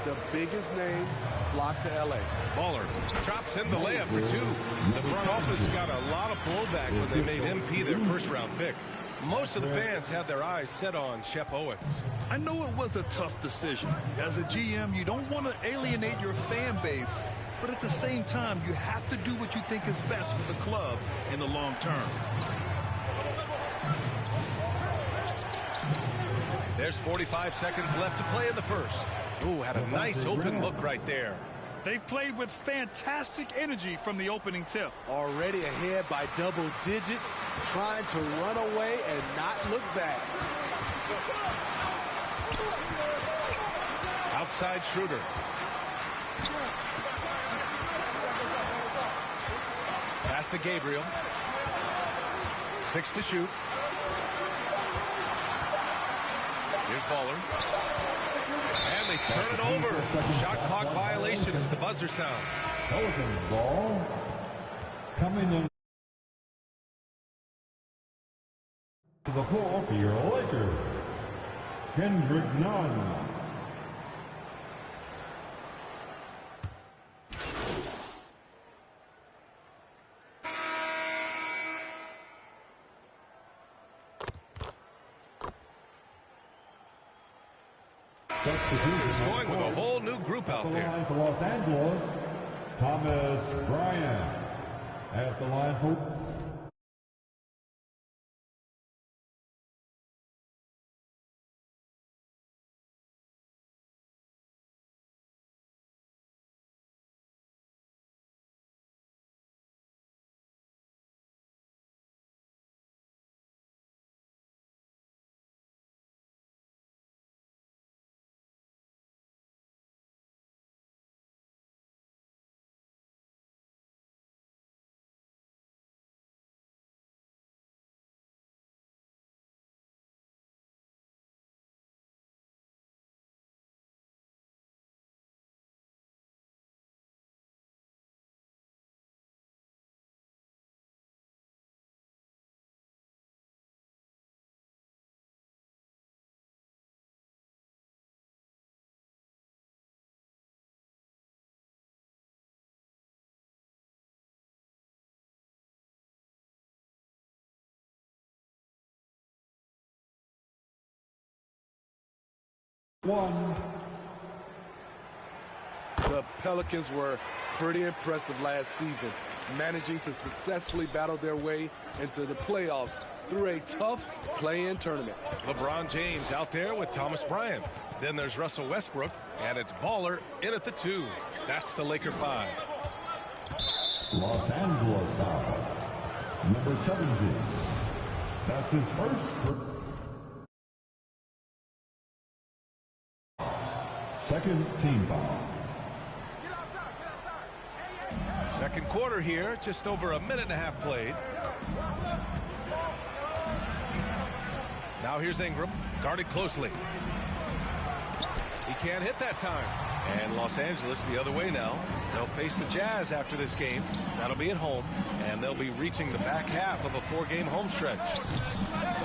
The biggest names flock to L.A. Baller drops in the layup for two. The front office got a lot of blowback when they made MP their first-round pick. Most of the fans had their eyes set on Shep Owens. I know it was a tough decision. As a GM, you don't want to alienate your fan base, but at the same time, you have to do what you think is best for the club in the long term. There's 45 seconds left to play in the first. Ooh, had a nice open look right there. They've played with fantastic energy from the opening tip. Already ahead by double digits, trying to run away and not look back. Outside Schroeder. Pass to Gabriel. 6 to shoot. Here's Baller. And they turn it over. Shot clock violation as the buzzer sounds. Pelicans ball. Coming in to the floor for your Lakers. Kendrick Nunn. Going with a whole new group out there. At the line for Los Angeles, Thomas Bryant. At the line for one. The Pelicans were pretty impressive last season, managing to successfully battle their way into the playoffs through a tough play-in tournament. LeBron James out there with Thomas Bryant. Then there's Russell Westbrook, and it's Baller in at the 2. That's the Laker 5. Los Angeles foul. Number 17. That's his first. Second team foul. Second quarter here, just over a minute and a half played. Now here's Ingram, guarded closely. He can't hit that time. And Los Angeles the other way now. They'll face the Jazz after this game. That'll be at home, and they'll be reaching the back half of a 4-game home stretch.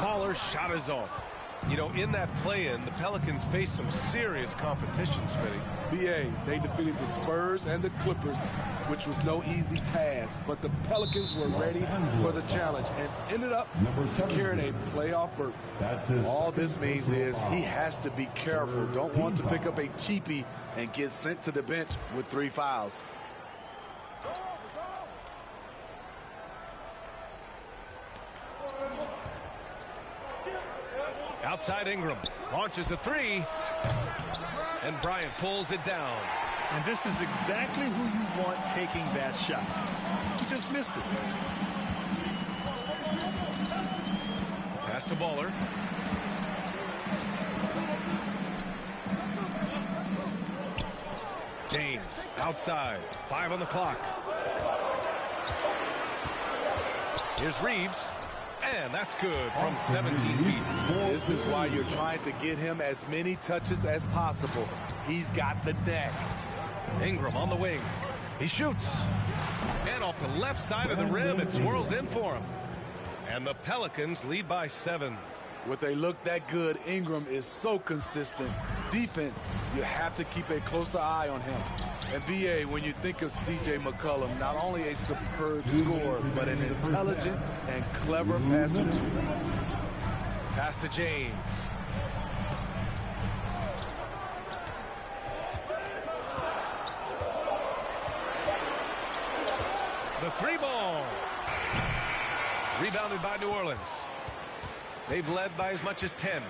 Baller's shot is off. You know, in that play-in, the Pelicans faced some serious competition, Smitty. BA, they defeated the Spurs and the Clippers, which was no easy task. But the Pelicans were ready for the challenge and ended up securing a playoff berth. All this means is he has to be careful. Don't want to pick up a cheapie and get sent to the bench with 3 fouls. Outside Ingram, launches a 3, and Bryant pulls it down. And this is exactly who you want taking that shot. He just missed it. Pass to Baller. James, outside, 5 on the clock. Here's Reeves. And that's good from 17 feet. This is why you're trying to get him as many touches as possible. He's got the neck. Ingram on the wing. He shoots. And off the left side of the rim, it swirls in for him. And the Pelicans lead by 7. With a look that good, Ingram is so consistent, defense, you have to keep a closer eye on him. And B.A., when you think of C.J. McCollum, not only a superb scorer, but an intelligent and clever passer too. Pass to James. The three ball. Rebounded by New Orleans. They've led by as much as 10.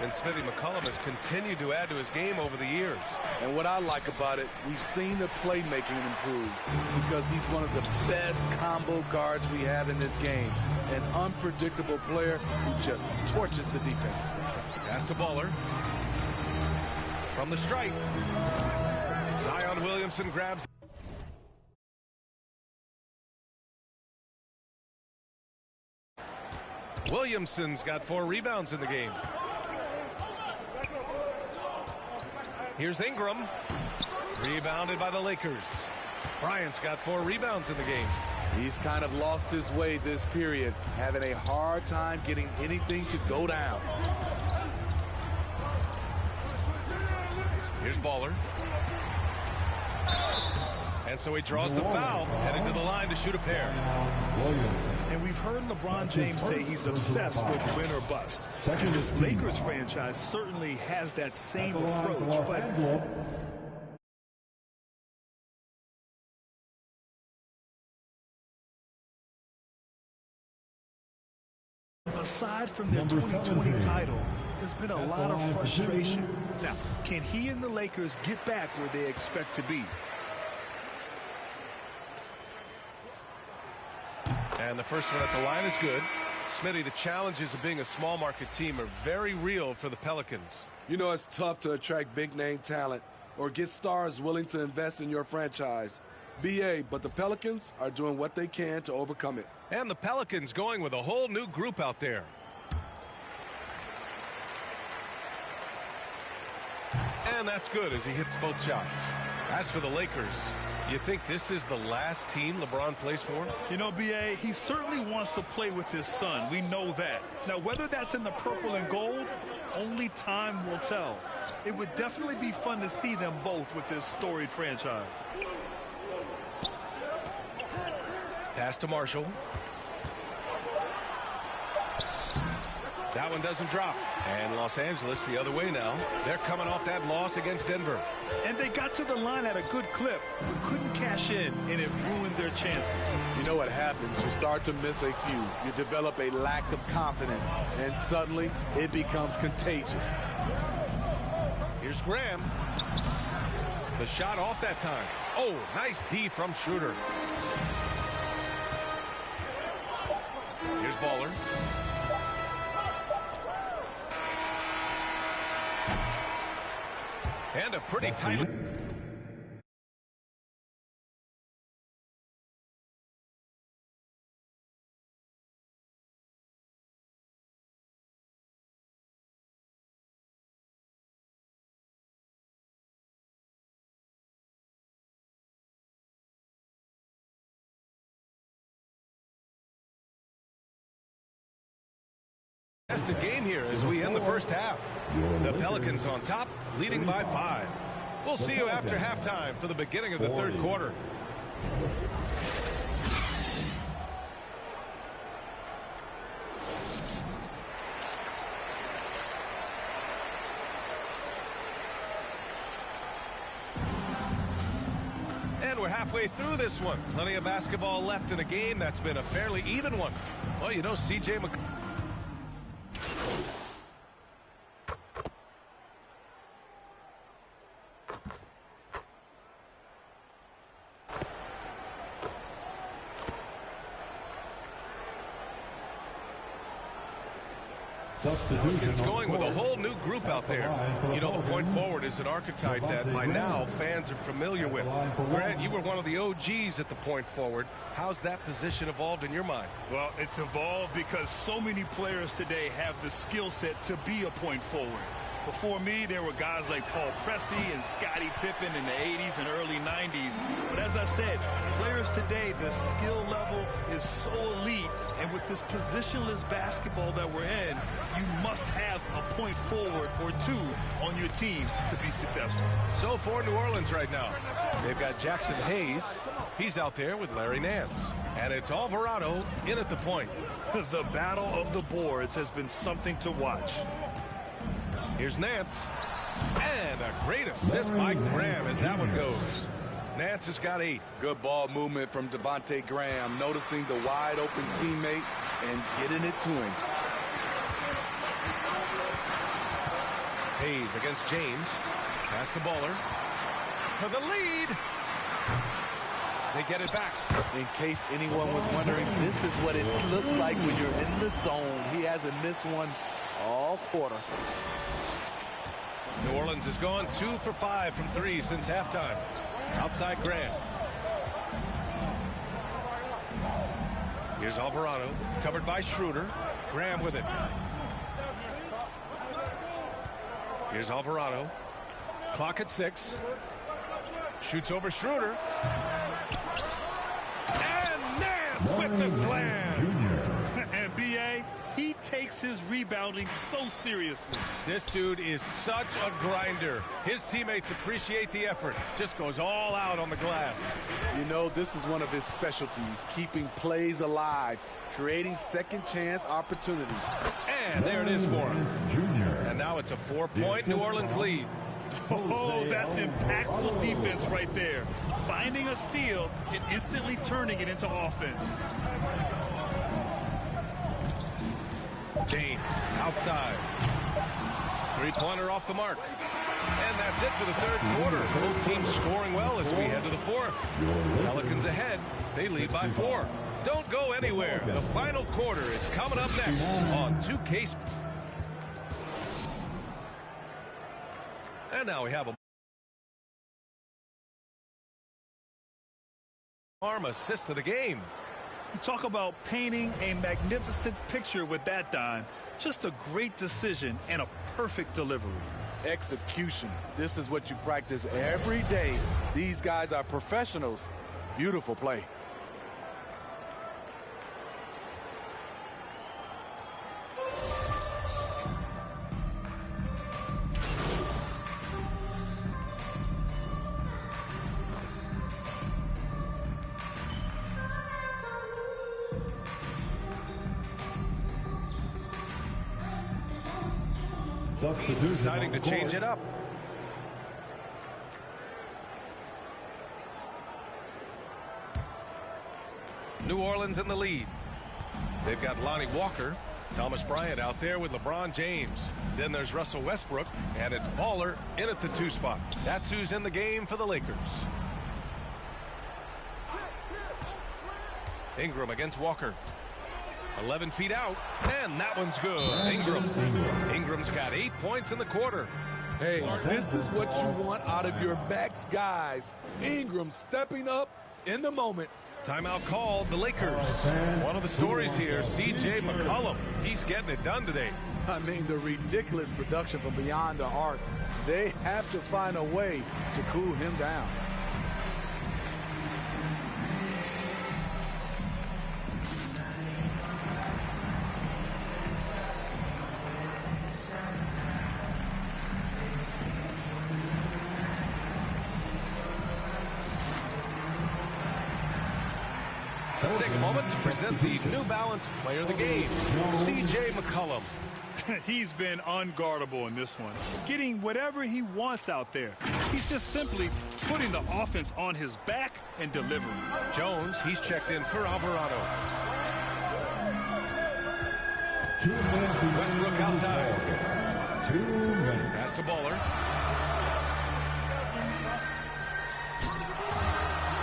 And Smithy McCollum has continued to add to his game over the years. And what I like about it, we've seen the playmaking improve because he's one of the best combo guards we have in this game. An unpredictable player who just torches the defense. Pass to Baller. From the stripe. Zion Williamson grabs. Williamson's got 4 rebounds in the game. Here's Ingram. Rebounded by the Lakers. Bryant's got 4 rebounds in the game. He's kind of lost his way this period, having a hard time getting anything to go down. Here's Baller. And so he draws the foul, heading to the line to shoot a pair. And we've heard LeBron James say he's obsessed with win or bust. This Lakers franchise certainly has that same approach, but aside from their 2020 title, there's been a lot of frustration. Now, can he and the Lakers get back where they expect to be? And the first one at the line is good. Smitty, the challenges of being a small market team are very real for the Pelicans. You know, it's tough to attract big name talent or get stars willing to invest in your franchise. B.A., but the Pelicans are doing what they can to overcome it. And the Pelicans going with a whole new group out there. And that's good as he hits both shots. As for the Lakers, you think this is the last team LeBron plays for? You know, B.A., he certainly wants to play with his son. We know that. Now, whether that's in the purple and gold, only time will tell. It would definitely be fun to see them both with this storied franchise. Pass to Marshall. That one doesn't drop. And Los Angeles the other way now. They're coming off that loss against Denver. And they got to the line at a good clip, but couldn't cash in, and it ruined their chances. You know what happens? You start to miss a few. You develop a lack of confidence, and suddenly it becomes contagious. Here's Graham. The shot off that time. Oh, nice D from Schroeder. Here's Baller. And a pretty tight. Contested game here as we end the first half. The Pelicans on top, leading by 5. We'll see you after halftime for the beginning of the third quarter. And we're halfway through this one. Plenty of basketball left in a game that's been a fairly even one. Well, you know, C.J. McCollum. Pelicans going with a whole new group out there. You know, the point forward is an archetype that by now fans are familiar with. Grant, you were one of the OGs at the point forward. How's that position evolved in your mind? Well, it's evolved because so many players today have the skill set to be a point forward. Before me, there were guys like Paul Pressey and Scottie Pippen in the 80s and early 90s. But as I said, players today, the skill level is so elite. And with this positionless basketball that we're in, you must have a point forward or two on your team to be successful. So for New Orleans right now, they've got Jackson Hayes. He's out there with Larry Nance. And it's Alvarado in at the point. The battle of the boards has been something to watch. Here's Nance. And a great assist by Graham as that one goes. Nance has got 8. Good ball movement from Devontae Graham, noticing the wide open teammate and getting it to him. Hayes against James. Pass to Baller. For the lead. They get it back. In case anyone was wondering, this is what it looks like when you're in the zone. He hasn't missed one all quarter. New Orleans has gone 2 for 5 from 3 since halftime. Outside Graham. Here's Alvarado, covered by Schroeder. Graham with it. Here's Alvarado. Clock at 6. Shoots over Schroeder. And Nance with the slam. And B.A., he takes his rebounding so seriously. This dude is such a grinder. His teammates appreciate the effort. Just goes all out on the glass. You know, this is one of his specialties, keeping plays alive, creating second chance opportunities. And there it is for him. And now it's a 4-point New Orleans lead. Oh, that's impactful defense right there. Finding a steal and instantly turning it into offense. James outside. 3-pointer off the mark. And that's it for the third quarter. Both teams scoring well as we head to the fourth. Pelicans ahead. They lead by 4. Don't go anywhere. The final quarter is coming up next on 2K. And now we have a arm assist to the game. You talk about painting a magnificent picture with that dime. Just a great decision and a perfect delivery. Execution. This is what you practice every day. These guys are professionals. Beautiful play. Deciding to change it up. New Orleans in the lead. They've got Lonnie Walker, Thomas Bryant out there with LeBron James. Then there's Russell Westbrook, and it's Baller in at the 2 spot. That's who's in the game for the Lakers. Ingram against Walker. 11 feet out, and that one's good. Ingram's got 8 points in the quarter. Hey, this is what you want out of your backs guys. Ingram stepping up in the moment. Timeout called, the Lakers. One of the stories here, C.J. McCollum. He's getting it done today. I mean, the ridiculous production from beyond the arc. They have to find a way to cool him down. Let's take a moment to present the New Balance Player of the Game, C.J. McCollum. He's been unguardable in this one, getting whatever he wants out there. He's just simply putting the offense on his back and delivering. Jones, he's checked in for Alvarado. Westbrook outside. Pass to Baller.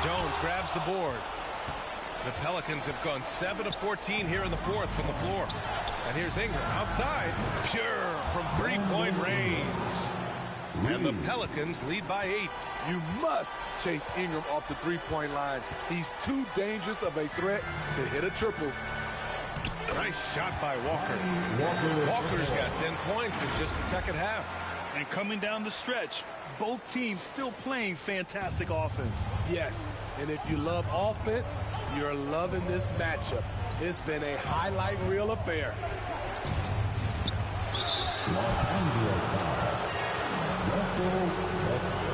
Jones grabs the board. The Pelicans have gone 7 of 14 here in the fourth from the floor. And here's Ingram outside, pure from 3-point range. And the Pelicans lead by 8. You must chase Ingram off the 3-point line. He's too dangerous of a threat to hit a triple. Nice shot by Walker. Walker's got 10 points in just the second half. And coming down the stretch, both teams still playing fantastic offense. Yes, and if you love offense, you're loving this matchup. It's been a highlight reel affair. Los Angeles foul. Russell Westbrook.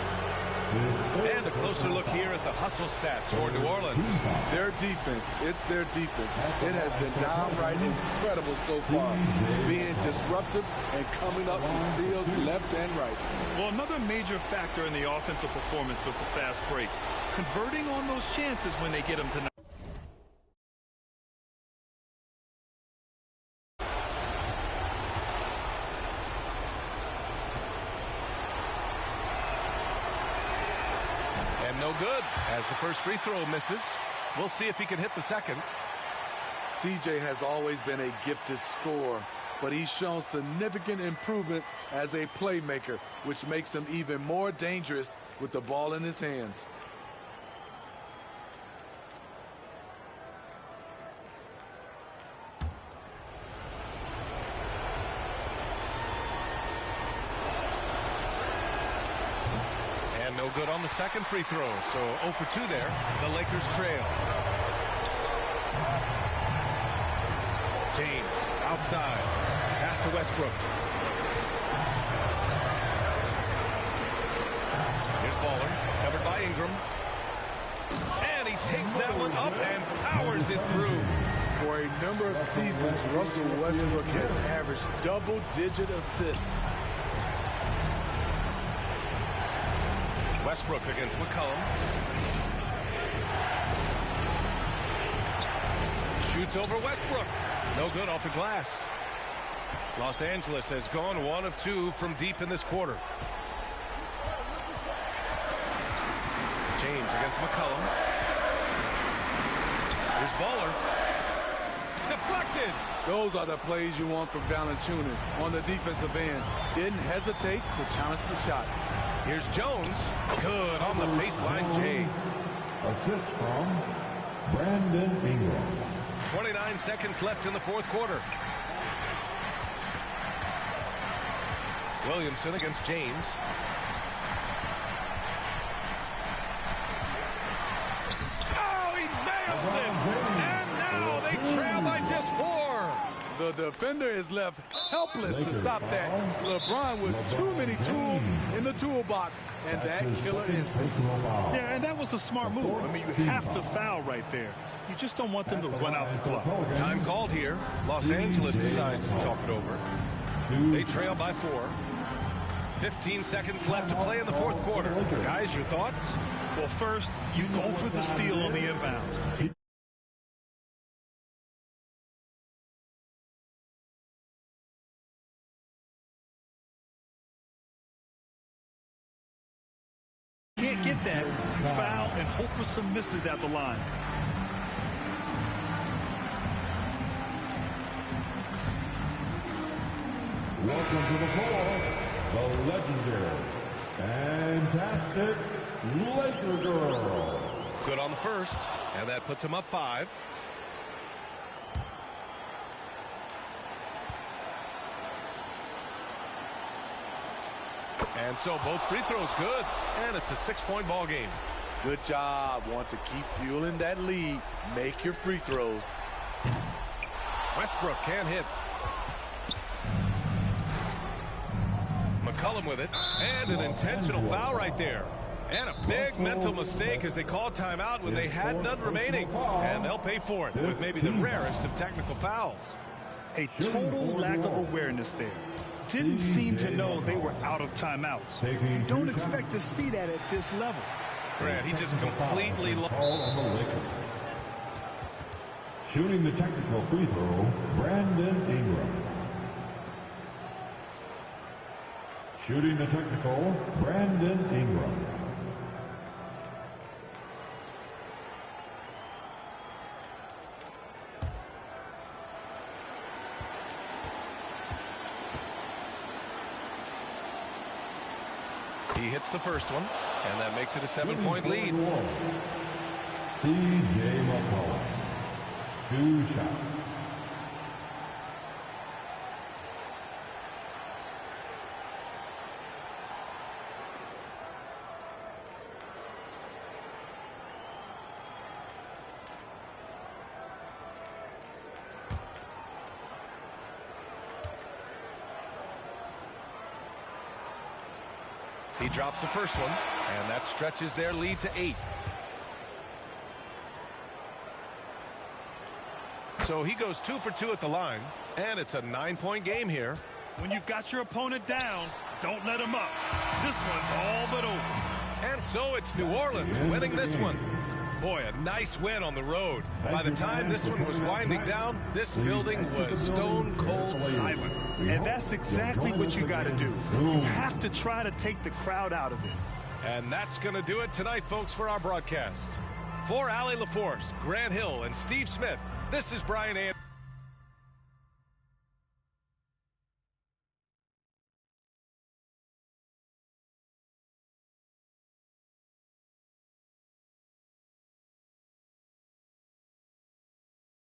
And a closer look here at the hustle stats for New Orleans. Their defense, it's their defense. It has been downright incredible so far, being disruptive and coming up with steals left and right. Well, another major factor in the offensive performance was the fast break, converting on those chances when they get them tonight. No good as the first free throw misses. We'll see if he can hit the second. CJ has always been a gifted scorer, but he's shown significant improvement as a playmaker, which makes him even more dangerous with the ball in his hands. No good on the second free throw, so 0 for 2 there. The Lakers trail. James outside. Pass to Westbrook. Here's Baller, covered by Ingram. And he takes that one up and powers it through. For a number of seasons, Russell Westbrook has averaged double-digit assists. Westbrook against McCollum. Shoots over Westbrook. No good off the glass. Los Angeles has gone 1 of 2 from deep in this quarter. James against McCollum. Here's Baller. Deflected. Those are the plays you want from Valanciunas on the defensive end. Didn't hesitate to challenge the shot. Here's Jones. Good on the baseline, Jay. Assist from Brandon Ingram. 29 seconds left in the fourth quarter. Williamson against James. Oh, he nails it! And now they trail by just 4. The defender is left helpless to stop that. LeBron with too many tools in the toolbox, and that killer instinct. Yeah, and that was a smart move. I mean, you have to foul right there. You just don't want them to run out the clock. Time called here. Los Angeles decides to talk it over. They trail by 4. 15 seconds left to play in the fourth quarter. Guys, your thoughts? Well, first, you go for the steal on the inbounds. Can't get that, foul, and hope for some misses at the line. Welcome to the floor, the legendary, fantastic Laker girl. Good on the first, and that puts him up 5. And so both free throws good, and it's a 6-point ball game. Good job. Want to keep fueling that lead. Make your free throws. Westbrook can't hit. McCollum with it, and an intentional foul right there. And a big mental mistake as they called timeout when they had none remaining. And they'll pay for it with maybe the rarest of technical fouls. A total lack of awareness there. Didn't seem to know they were out of timeouts. You don't expect to see that at this level. Grant, he just completely lost. On the Lakers. Shooting the technical free throw, Brandon Ingram. Shooting the technical, Brandon Ingram. He hits the first one, and that makes it a 7-point lead. C.J. McCollum. 2 shots. He drops the first one, and that stretches their lead to 8. So he goes 2 for 2 at the line, and it's a 9-point game here. When you've got your opponent down, don't let him up. This one's all but over. And so it's New Orleans winning this one. Boy, a nice win on the road. By the time this one was winding down, this building was stone cold silent. And that's exactly what you got to do. You have to try to take the crowd out of it. And that's going to do it tonight, folks, for our broadcast. For Allie LaForce, Grant Hill, and Steve Smith, this is Brian Anderson.